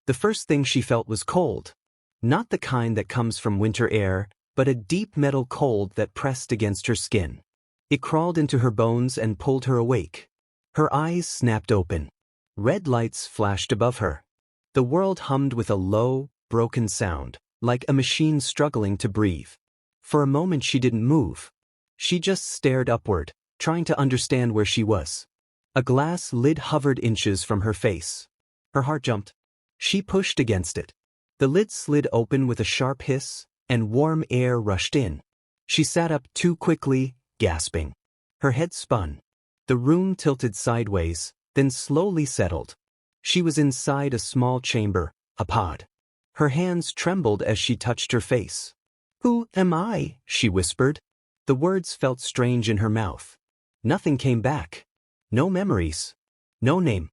The first thing she felt was cold. Not the kind that comes from winter air, but a deep metal cold that pressed against her skin. It crawled into her bones and pulled her awake. Her eyes snapped open. Red lights flashed above her. The world hummed with a low, broken sound, like a machine struggling to breathe. For a moment she didn't move. She just stared upward, trying to understand where she was. A glass lid hovered inches from her face. Her heart jumped. She pushed against it. The lid slid open with a sharp hiss, and warm air rushed in. She sat up too quickly, gasping. Her head spun. The room tilted sideways, then slowly settled. She was inside a small chamber, a pod. Her hands trembled as she touched her face. "Who am I?" she whispered. The words felt strange in her mouth. Nothing came back. No memories. No name.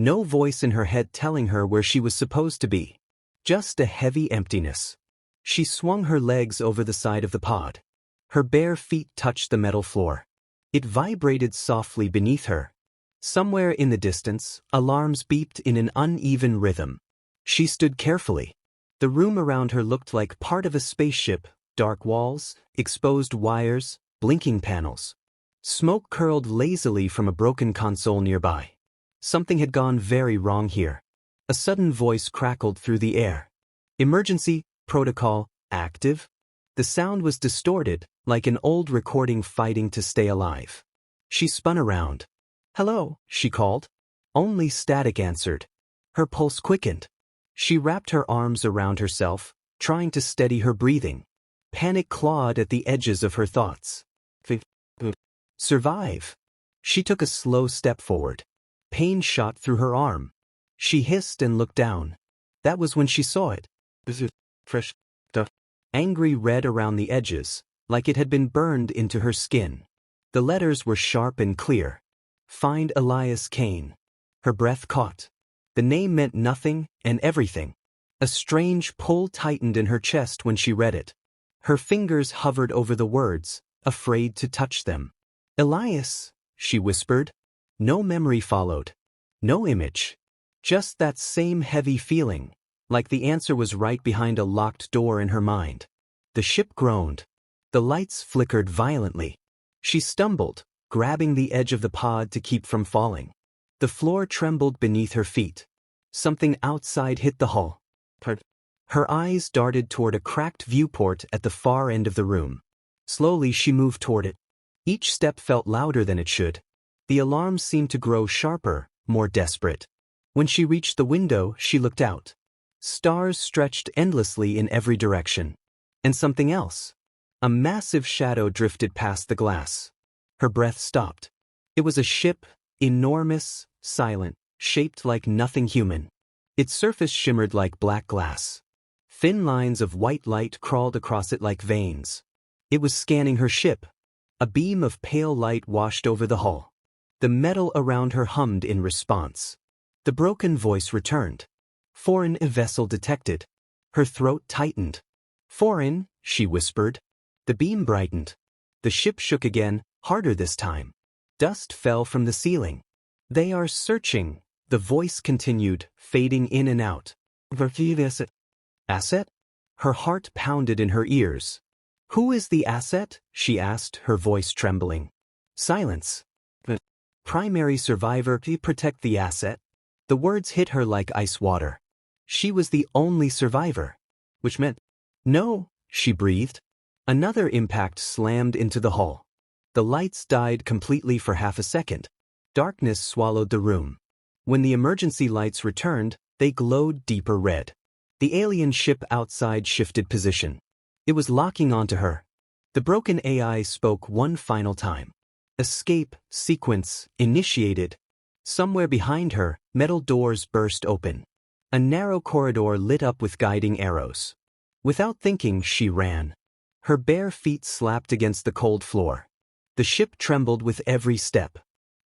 No voice in her head telling her where she was supposed to be. Just a heavy emptiness. She swung her legs over the side of the pod. Her bare feet touched the metal floor. It vibrated softly beneath her. Somewhere in the distance, alarms beeped in an uneven rhythm. She stood carefully. The room around her looked like part of a spaceship, dark walls, exposed wires, blinking panels. Smoke curled lazily from a broken console nearby. Something had gone very wrong here. A sudden voice crackled through the air. "Emergency, protocol, active?" The sound was distorted, like an old recording fighting to stay alive. She spun around. "Hello," she called. Only static answered. Her pulse quickened. She wrapped her arms around herself, trying to steady her breathing. Panic clawed at the edges of her thoughts. Survive. She took a slow step forward. Pain shot through her arm. She hissed and looked down. That was when she saw it. Fresh stuff. Angry red around the edges, like it had been burned into her skin. The letters were sharp and clear. "Find Elias Kane." Her breath caught. The name meant nothing and everything. A strange pull tightened in her chest when she read it. Her fingers hovered over the words, afraid to touch them. "Elias," she whispered. No memory followed. No image. Just that same heavy feeling, like the answer was right behind a locked door in her mind. The ship groaned. The lights flickered violently. She stumbled, grabbing the edge of the pod to keep from falling. The floor trembled beneath her feet. Something outside hit the hull. Her eyes darted toward a cracked viewport at the far end of the room. Slowly she moved toward it. Each step felt louder than it should. The alarms seemed to grow sharper, more desperate. When she reached the window, she looked out. Stars stretched endlessly in every direction. And something else. A massive shadow drifted past the glass. Her breath stopped. It was a ship, enormous, silent, shaped like nothing human. Its surface shimmered like black glass. Thin lines of white light crawled across it like veins. It was scanning her ship. A beam of pale light washed over the hull. The metal around her hummed in response. The broken voice returned. "Foreign vessel detected." Her throat tightened. "Foreign," she whispered. The beam brightened. The ship shook again, harder this time. Dust fell from the ceiling. "They are searching," the voice continued, fading in and out. "Asset?" Her heart pounded in her ears. "Who is the asset?" she asked, her voice trembling. Silence. "Primary survivor, protect the asset." The words hit her like ice water. She was the only survivor. Which meant, "No," she breathed. Another impact slammed into the hull. The lights died completely for half a second. Darkness swallowed the room. When the emergency lights returned, they glowed deeper red. The alien ship outside shifted position. It was locking onto her. The broken AI spoke one final time. "Escape sequence initiated." Somewhere behind her, metal doors burst open. A narrow corridor lit up with guiding arrows. Without thinking, she ran. Her bare feet slapped against the cold floor. The ship trembled with every step.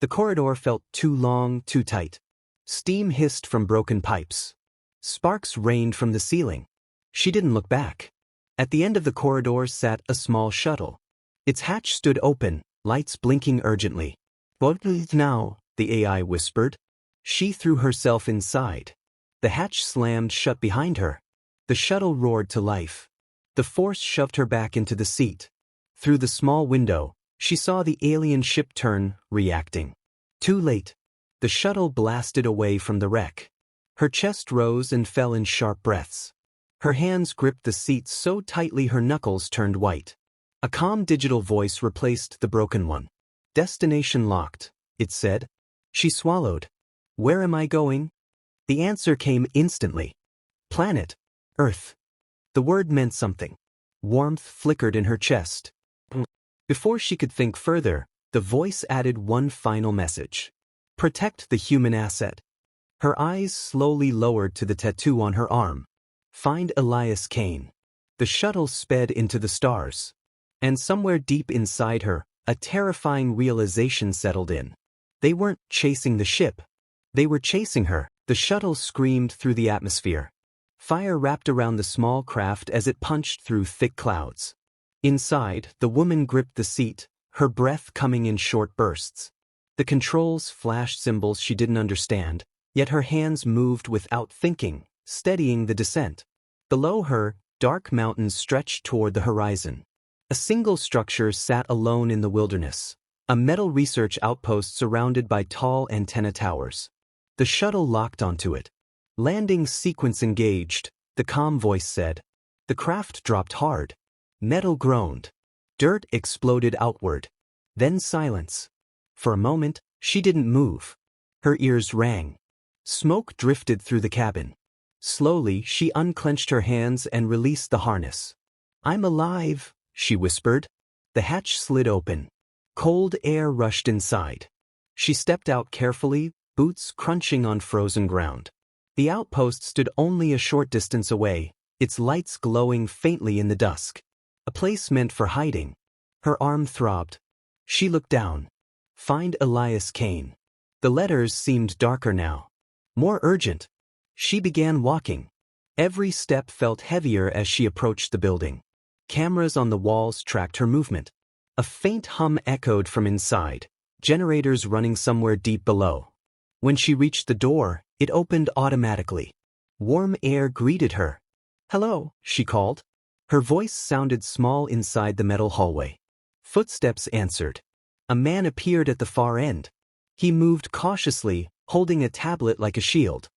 The corridor felt too long, too tight. Steam hissed from broken pipes. Sparks rained from the ceiling. She didn't look back. At the end of the corridor sat a small shuttle. Its hatch stood open, lights blinking urgently. "What now?" the AI whispered. She threw herself inside. The hatch slammed shut behind her. The shuttle roared to life. The force shoved her back into the seat. Through the small window, she saw the alien ship turn, reacting. Too late. The shuttle blasted away from the wreck. Her chest rose and fell in sharp breaths. Her hands gripped the seat so tightly her knuckles turned white. A calm digital voice replaced the broken one. "Destination locked," it said. She swallowed. "Where am I going?" The answer came instantly. "Planet Earth." The word meant something. Warmth flickered in her chest. Before she could think further, the voice added one final message. "Protect the human asset." Her eyes slowly lowered to the tattoo on her arm. "Find Elias Kane." The shuttle sped into the stars. And somewhere deep inside her, a terrifying realization settled in. They weren't chasing the ship. They were chasing her. The shuttle screamed through the atmosphere. Fire wrapped around the small craft as it punched through thick clouds. Inside, the woman gripped the seat, her breath coming in short bursts. The controls flashed symbols she didn't understand, yet her hands moved without thinking, steadying the descent. Below her, dark mountains stretched toward the horizon. A single structure sat alone in the wilderness, a metal research outpost surrounded by tall antenna towers. The shuttle locked onto it. "Landing sequence engaged," the calm voice said. The craft dropped hard. Metal groaned. Dirt exploded outward. Then silence. For a moment, she didn't move. Her ears rang. Smoke drifted through the cabin. Slowly, she unclenched her hands and released the harness. "I'm alive," she whispered. The hatch slid open. Cold air rushed inside. She stepped out carefully, boots crunching on frozen ground. The outpost stood only a short distance away, its lights glowing faintly in the dusk. A place meant for hiding. Her arm throbbed. She looked down. "Find Elias Kane." The letters seemed darker now. More urgent. She began walking. Every step felt heavier as she approached the building. Cameras on the walls tracked her movement. A faint hum echoed from inside, generators running somewhere deep below. When she reached the door, it opened automatically. Warm air greeted her. "Hello," she called. Her voice sounded small inside the metal hallway. Footsteps answered. A man appeared at the far end. He moved cautiously, holding a tablet like a shield.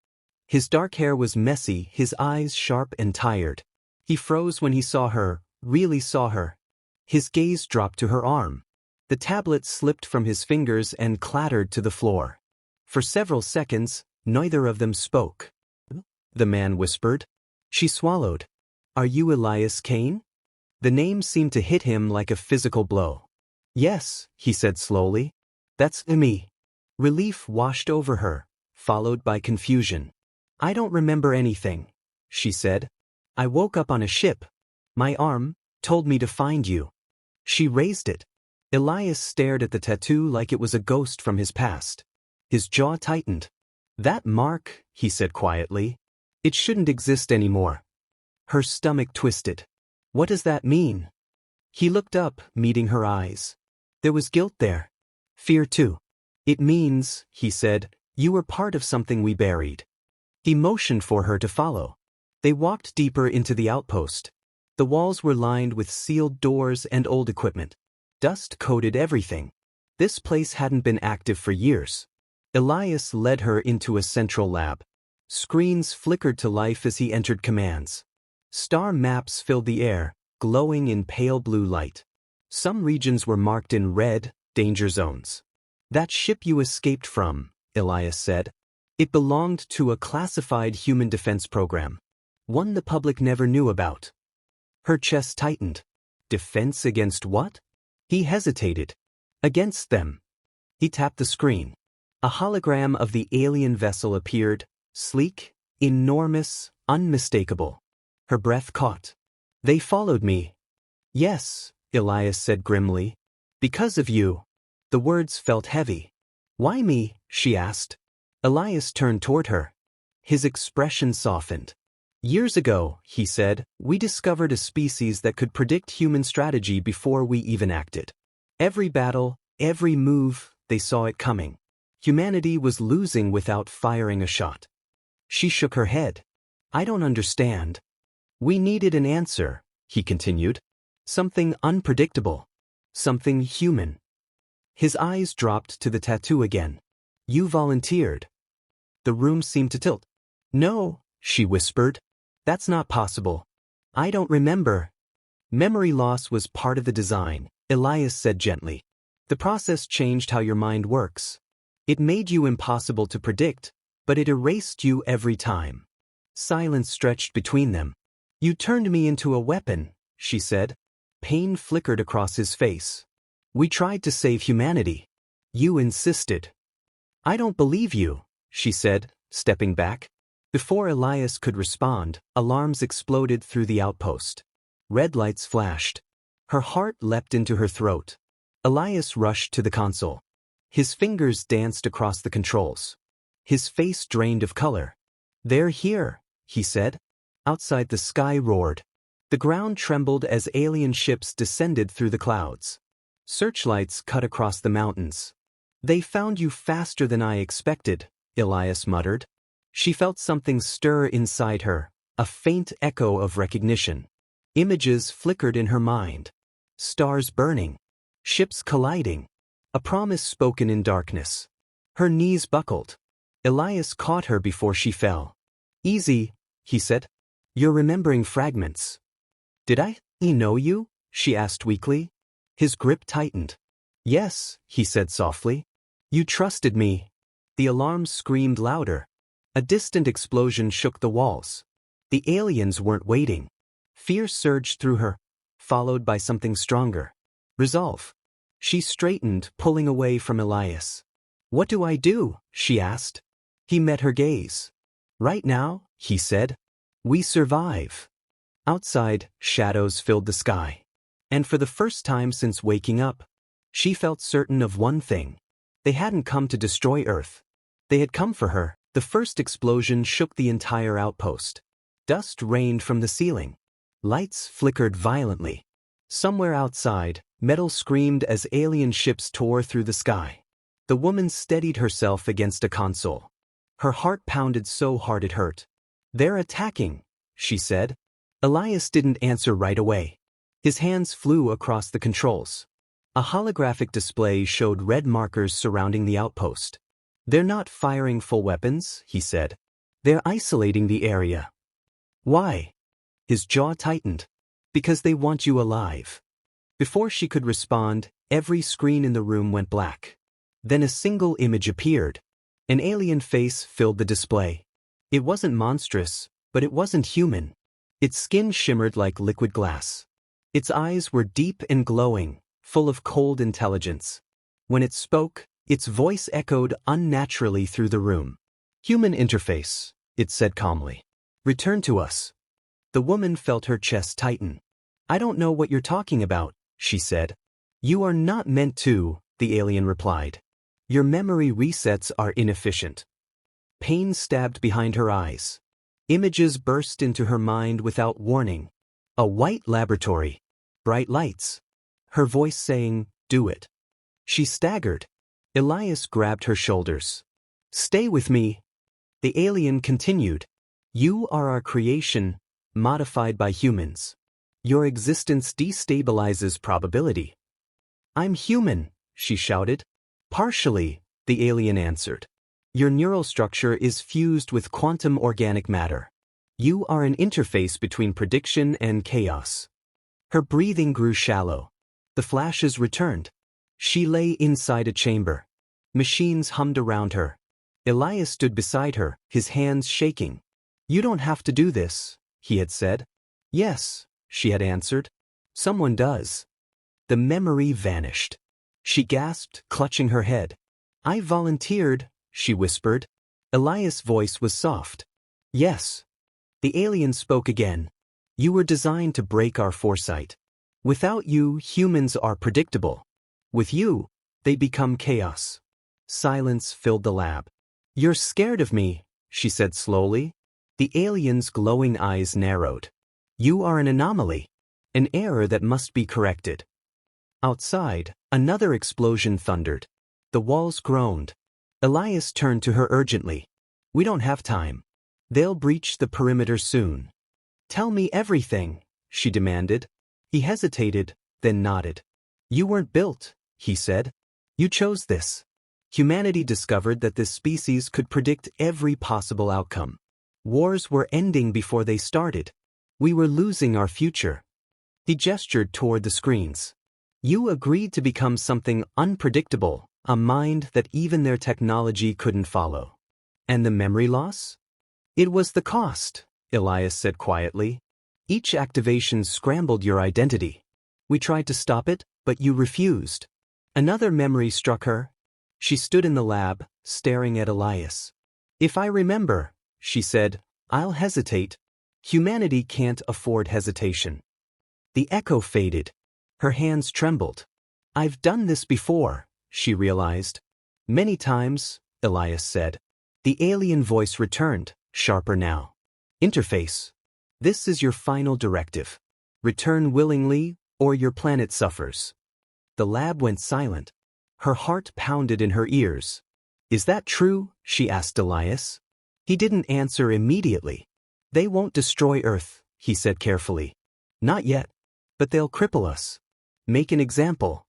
His dark hair was messy, his eyes sharp and tired. He froze when he saw her, really saw her. His gaze dropped to her arm. The tablet slipped from his fingers and clattered to the floor. For several seconds, neither of them spoke. The man whispered. She swallowed. "Are you Elias Kane?" The name seemed to hit him like a physical blow. "Yes," he said slowly. "That's me." Relief washed over her, followed by confusion. "I don't remember anything," she said. "I woke up on a ship. My arm told me to find you." She raised it. Elias stared at the tattoo like it was a ghost from his past. His jaw tightened. "That mark," he said quietly. "It shouldn't exist anymore." Her stomach twisted. "What does that mean?" He looked up, meeting her eyes. There was guilt there. Fear too. "It means," he said, "you were part of something we buried." He motioned for her to follow. They walked deeper into the outpost. The walls were lined with sealed doors and old equipment. Dust coated everything. This place hadn't been active for years. Elias led her into a central lab. Screens flickered to life as he entered commands. Star maps filled the air, glowing in pale blue light. Some regions were marked in red, danger zones. "That ship you escaped from," Elias said. "It belonged to a classified human defense program. One the public never knew about." Her chest tightened. Defense against what? He hesitated. "Against them." He tapped the screen. A hologram of the alien vessel appeared, sleek, enormous, unmistakable. Her breath caught. "They followed me." "Yes," Elias said grimly. "Because of you." The words felt heavy. "Why me?" she asked. Elias turned toward her. His expression softened. "Years ago," he said, "we discovered a species that could predict human strategy before we even acted. Every battle, every move, they saw it coming. Humanity was losing without firing a shot." She shook her head. I don't understand. We needed an answer, he continued. Something unpredictable. Something human. His eyes dropped to the tattoo again. You volunteered. The room seemed to tilt. No, she whispered. That's not possible. I don't remember. Memory loss was part of the design, Elias said gently. The process changed how your mind works. It made you impossible to predict, but it erased you every time. Silence stretched between them. You turned me into a weapon, she said. Pain flickered across his face. We tried to save humanity. You insisted. I don't believe you, she said, stepping back. Before Elias could respond, alarms exploded through the outpost. Red lights flashed. Her heart leapt into her throat. Elias rushed to the console. His fingers danced across the controls. His face drained of color. They're here, he said. Outside the sky roared. The ground trembled as alien ships descended through the clouds. Searchlights cut across the mountains. They found you faster than I expected, Elias muttered. She felt something stir inside her, a faint echo of recognition. Images flickered in her mind. Stars burning. Ships colliding. A promise spoken in darkness. Her knees buckled. Elias caught her before she fell. Easy, he said. You're remembering fragments. Did I know you? She asked weakly. His grip tightened. Yes, he said softly. You trusted me. The alarm screamed louder. A distant explosion shook the walls. The aliens weren't waiting. Fear surged through her, followed by something stronger. Resolve. She straightened, pulling away from Elias. What do I do? She asked. He met her gaze. Right now, he said. We survive. Outside, shadows filled the sky. And for the first time since waking up, she felt certain of one thing. They hadn't come to destroy Earth. They had come for her. The first explosion shook the entire outpost. Dust rained from the ceiling. Lights flickered violently. Somewhere outside, metal screamed as alien ships tore through the sky. The woman steadied herself against a console. Her heart pounded so hard it hurt. They're attacking, she said. Elias didn't answer right away. His hands flew across the controls. A holographic display showed red markers surrounding the outpost. They're not firing full weapons, he said. They're isolating the area. Why? His jaw tightened. Because they want you alive. Before she could respond, every screen in the room went black. Then a single image appeared. An alien face filled the display. It wasn't monstrous, but it wasn't human. Its skin shimmered like liquid glass. Its eyes were deep and glowing, full of cold intelligence. When it spoke, its voice echoed unnaturally through the room. Human interface, it said calmly. Return to us. The woman felt her chest tighten. I don't know what you're talking about, she said. You are not meant to, the alien replied. Your memory resets are inefficient. Pain stabbed behind her eyes. Images burst into her mind without warning. A white laboratory. Bright lights. Her voice saying, do it. She staggered. Elias grabbed her shoulders. Stay with me. The alien continued. You are our creation, modified by humans. Your existence destabilizes probability. I'm human, she shouted. Partially, the alien answered. Your neural structure is fused with quantum organic matter. You are an interface between prediction and chaos. Her breathing grew shallow. The flashes returned. She lay inside a chamber. Machines hummed around her. Elias stood beside her, his hands shaking. You don't have to do this, he had said. Yes, she had answered. Someone does. The memory vanished. She gasped, clutching her head. I volunteered, she whispered. Elias' voice was soft. Yes. The alien spoke again. You were designed to break our foresight. Without you, humans are predictable. With you, they become chaos. Silence filled the lab. You're scared of me, she said slowly. The alien's glowing eyes narrowed. You are an anomaly. An error that must be corrected. Outside, another explosion thundered. The walls groaned. Elias turned to her urgently. We don't have time. They'll breach the perimeter soon. Tell me everything, she demanded. He hesitated, then nodded. You weren't built, he said. You chose this. Humanity discovered that this species could predict every possible outcome. Wars were ending before they started. We were losing our future. He gestured toward the screens. You agreed to become something unpredictable, a mind that even their technology couldn't follow. And the memory loss? It was the cost, Elias said quietly. Each activation scrambled your identity. We tried to stop it, but you refused. Another memory struck her. She stood in the lab, staring at Elias. If I remember, she said, I'll hesitate. Humanity can't afford hesitation. The echo faded. Her hands trembled. I've done this before, she realized. Many times, Elias said. The alien voice returned, sharper now. Interface. This is your final directive. Return willingly, or your planet suffers. The lab went silent. Her heart pounded in her ears. Is that true? She asked Elias. He didn't answer immediately. They won't destroy Earth, he said carefully. Not yet. But they'll cripple us. Make an example.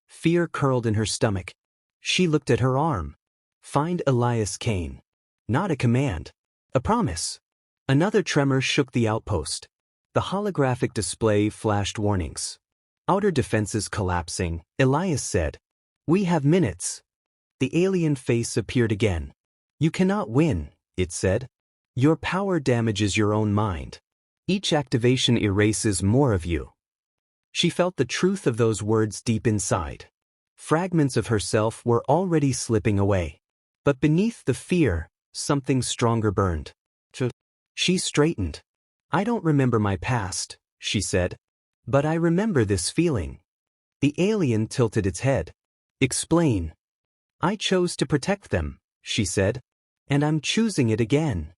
Fear curled in her stomach. She looked at her arm. Find Elias Kane. Not a command. A promise. Another tremor shook the outpost. The holographic display flashed warnings. Outer defenses collapsing, Elias said. We have minutes. The alien face appeared again. You cannot win, it said. Your power damages your own mind. Each activation erases more of you. She felt the truth of those words deep inside. Fragments of herself were already slipping away. But beneath the fear, something stronger burned. She straightened. I don't remember my past, she said. But I remember this feeling. The alien tilted its head. Explain. I chose to protect them, she said. And I'm choosing it again.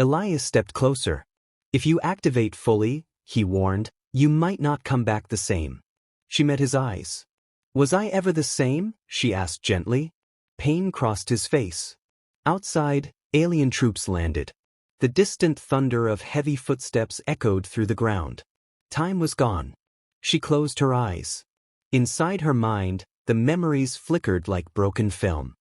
Elias stepped closer. If you activate fully, he warned, you might not come back the same. She met his eyes. Was I ever the same? She asked gently. Pain crossed his face. Outside, alien troops landed. The distant thunder of heavy footsteps echoed through the ground. Time was gone. She closed her eyes. Inside her mind, the memories flickered like broken film.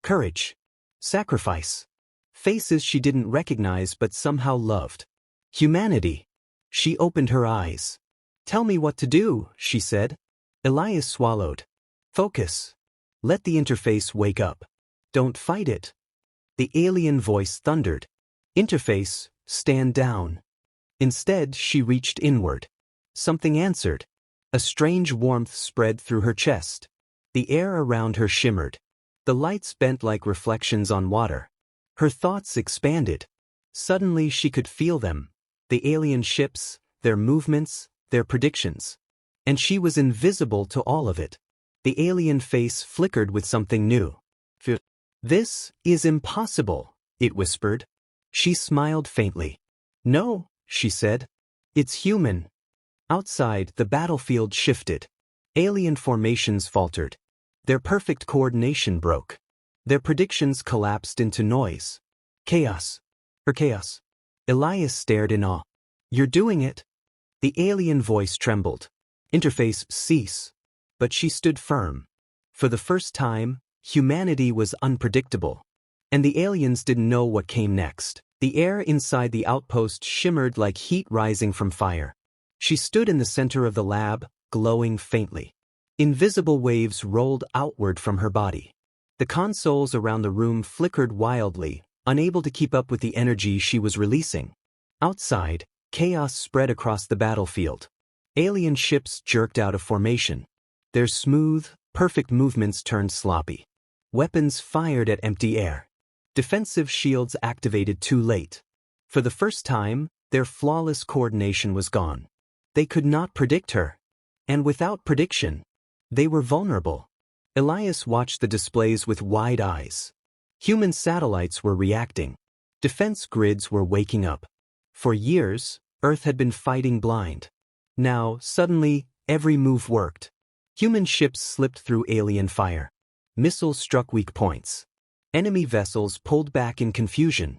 Courage. Sacrifice. Faces she didn't recognize but somehow loved. Humanity. She opened her eyes. Tell me what to do, she said. Elias swallowed. Focus. Let the interface wake up. Don't fight it. The alien voice thundered. Interface, stand down. Instead, she reached inward. Something answered. A strange warmth spread through her chest. The air around her shimmered. The lights bent like reflections on water. Her thoughts expanded. Suddenly she could feel them. The alien ships, their movements, their predictions. And she was invisible to all of it. The alien face flickered with something new. This is impossible, it whispered. She smiled faintly. No, she said. It's human. Outside, the battlefield shifted. Alien formations faltered. Their perfect coordination broke. Their predictions collapsed into noise. Chaos. Chaos. Elias stared in awe. You're doing it. The alien voice trembled. Interface, cease. But she stood firm. For the first time, humanity was unpredictable. And the aliens didn't know what came next. The air inside the outpost shimmered like heat rising from fire. She stood in the center of the lab, glowing faintly. Invisible waves rolled outward from her body. The consoles around the room flickered wildly, unable to keep up with the energy she was releasing. Outside, chaos spread across the battlefield. Alien ships jerked out of formation. Their smooth, perfect movements turned sloppy. Weapons fired at empty air. Defensive shields activated too late. For the first time, their flawless coordination was gone. They could not predict her. And without prediction, they were vulnerable. Elias watched the displays with wide eyes. Human satellites were reacting. Defense grids were waking up. For years, Earth had been fighting blind. Now, suddenly, every move worked. Human ships slipped through alien fire. Missiles struck weak points. Enemy vessels pulled back in confusion.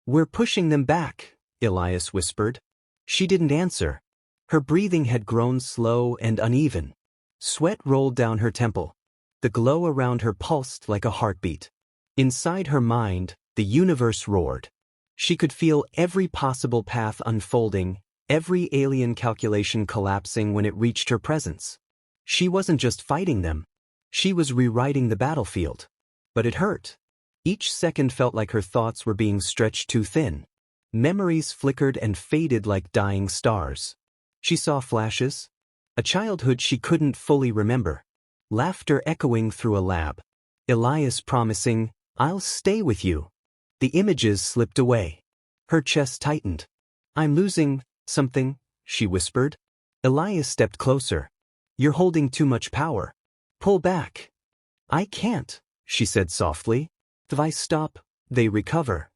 We're pushing them back, Elias whispered. She didn't answer. Her breathing had grown slow and uneven. Sweat rolled down her temple. The glow around her pulsed like a heartbeat. Inside her mind, the universe roared. She could feel every possible path unfolding, every alien calculation collapsing when it reached her presence. She wasn't just fighting them. She was rewriting the battlefield. But it hurt. Each second felt like her thoughts were being stretched too thin. Memories flickered and faded like dying stars. She saw flashes. A childhood she couldn't fully remember. Laughter echoing through a lab. Elias promising, "I'll stay with you." The images slipped away. Her chest tightened. "I'm losing something," she whispered. Elias stepped closer. "You're holding too much power. Pull back." "I can't," she said softly. "If I stop, they recover."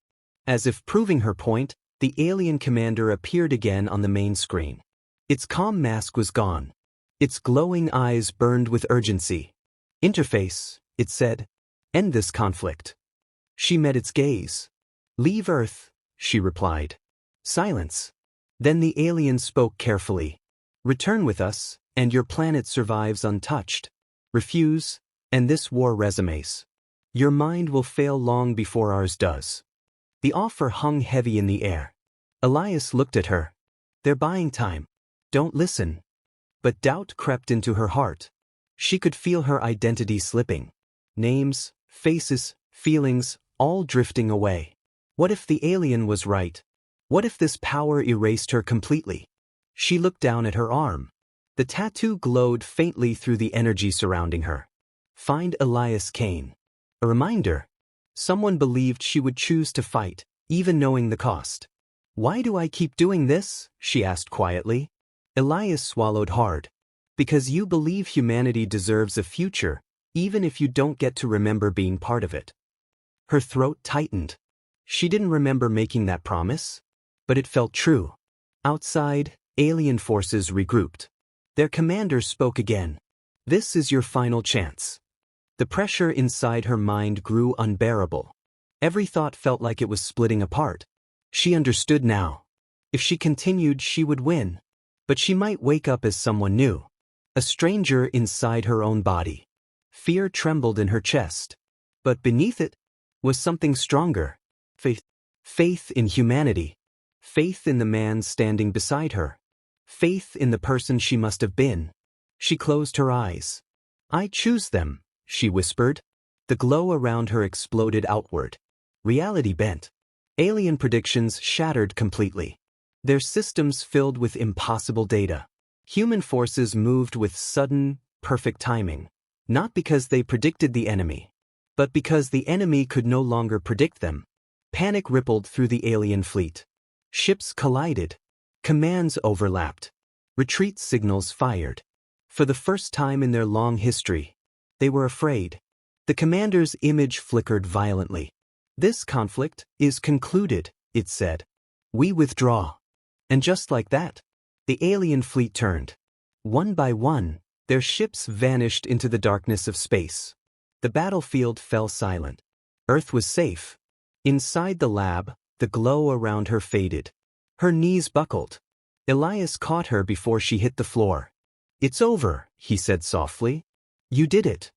As if proving her point, the alien commander appeared again on the main screen. Its calm mask was gone. Its glowing eyes burned with urgency. "Interface," it said. "End this conflict." She met its gaze. "Leave Earth," she replied. Silence. Then the alien spoke carefully. "Return with us, and your planet survives untouched. Refuse, and this war resumes. Your mind will fail long before ours does." The offer hung heavy in the air. Elias looked at her. "They're buying time. Don't listen." But doubt crept into her heart. She could feel her identity slipping. Names, faces, feelings, all drifting away. What if the alien was right? What if this power erased her completely? She looked down at her arm. The tattoo glowed faintly through the energy surrounding her. "Find Elias Kane." A reminder. Someone believed she would choose to fight, even knowing the cost. "Why do I keep doing this?" she asked quietly. Elias swallowed hard. "Because you believe humanity deserves a future, even if you don't get to remember being part of it." Her throat tightened. She didn't remember making that promise, but it felt true. Outside, alien forces regrouped. Their commander spoke again. "This is your final chance." The pressure inside her mind grew unbearable. Every thought felt like it was splitting apart. She understood now. If she continued, she would win. But she might wake up as someone new. A stranger inside her own body. Fear trembled in her chest. But beneath it was something stronger. Faith. Faith in humanity. Faith in the man standing beside her. Faith in the person she must have been. She closed her eyes. "I choose them," she whispered. The glow around her exploded outward. Reality bent. Alien predictions shattered completely. Their systems filled with impossible data. Human forces moved with sudden, perfect timing. Not because they predicted the enemy, but because the enemy could no longer predict them. Panic rippled through the alien fleet. Ships collided. Commands overlapped. Retreat signals fired. For the first time in their long history, they were afraid. The commander's image flickered violently. "This conflict is concluded," it said. "We withdraw." And just like that, the alien fleet turned. One by one, their ships vanished into the darkness of space. The battlefield fell silent. Earth was safe. Inside the lab, the glow around her faded. Her knees buckled. Elias caught her before she hit the floor. "It's over," he said softly. "You did it."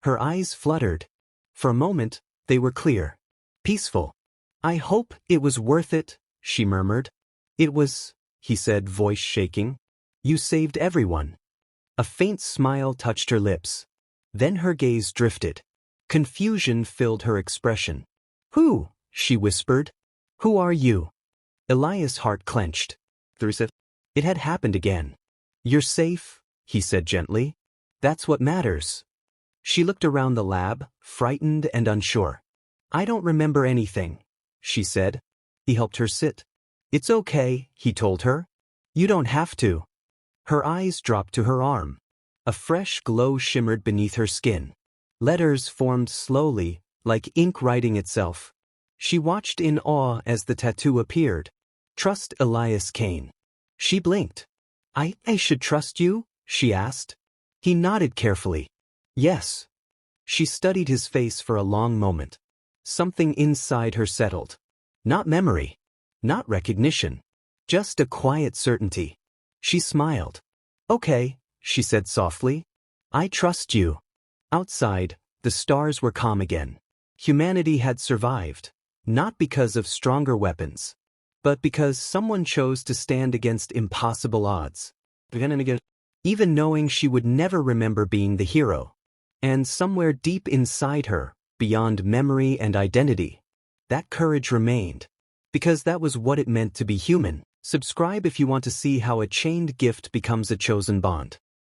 Her eyes fluttered. For a moment, they were clear. Peaceful. "I hope it was worth it," she murmured. "It was," he said, voice shaking. "You saved everyone." A faint smile touched her lips. Then her gaze drifted. Confusion filled her expression. "Who?" she whispered. "Who are you?" Elias' heart clenched. It had happened again. "You're safe," he said gently. "That's what matters." She looked around the lab, frightened and unsure. "I don't remember anything," she said. He helped her sit. "It's okay," he told her. "You don't have to." Her eyes dropped to her arm. A fresh glow shimmered beneath her skin. Letters formed slowly, like ink writing itself. She watched in awe as the tattoo appeared. "Trust Elias Kane." She blinked. I should trust you?" she asked. He nodded carefully. "Yes." She studied his face for a long moment. Something inside her settled. Not memory. Not recognition. Just a quiet certainty. She smiled. Okay, she said softly. I trust you. Outside, the stars were calm again. Humanity had survived, not because of stronger weapons, but because someone chose to stand against impossible odds. Even knowing she would never remember being the hero. And somewhere deep inside her, beyond memory and identity, that courage remained. Because that was what it meant to be human. Subscribe if you want to see how a chained gift becomes a chosen bond.